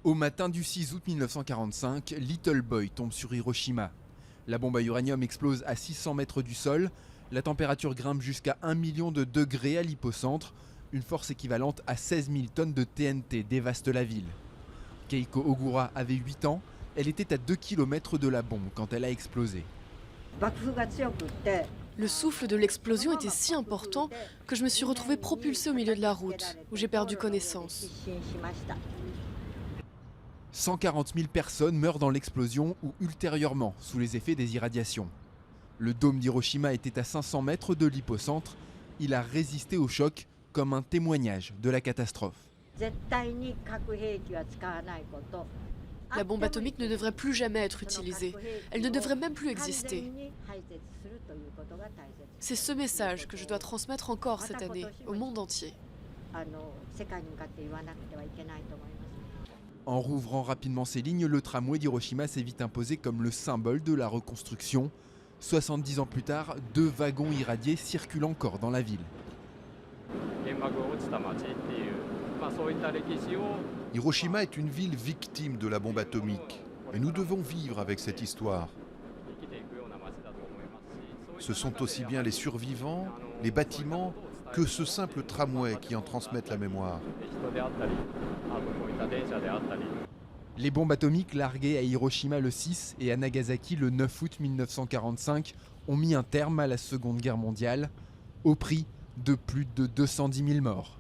Au matin du 6 août 1945, Little Boy tombe sur Hiroshima. La bombe à uranium explose à 600 mètres du sol. La température grimpe jusqu'à 1 million de degrés à l'hypocentre. Une force équivalente à 16 000 tonnes de TNT dévaste la ville. Keiko Ogura avait 8 ans. Elle était à 2 km de la bombe quand elle a explosé. Le souffle de l'explosion était si important que je me suis retrouvée propulsée au milieu de la route, où j'ai perdu connaissance. 140 000 personnes meurent dans l'explosion ou ultérieurement sous les effets des irradiations. Le dôme d'Hiroshima était à 500 mètres de l'hypocentre. Il a résisté au choc comme un témoignage de la catastrophe. La bombe atomique ne devrait plus jamais être utilisée. Elle ne devrait même plus exister. C'est ce message que je dois transmettre encore cette année au monde entier. En rouvrant rapidement ses lignes, le tramway d'Hiroshima s'est vite imposé comme le symbole de la reconstruction. 70 ans plus tard, 2 wagons irradiés circulent encore dans la ville. Hiroshima est une ville victime de la bombe atomique et nous devons vivre avec cette histoire. Ce sont aussi bien les survivants, les bâtiments, que ce simple tramway qui en transmettent la mémoire. Les bombes atomiques larguées à Hiroshima le 6 et à Nagasaki le 9 août 1945 ont mis un terme à la Seconde Guerre mondiale, au prix de plus de 210 000 morts.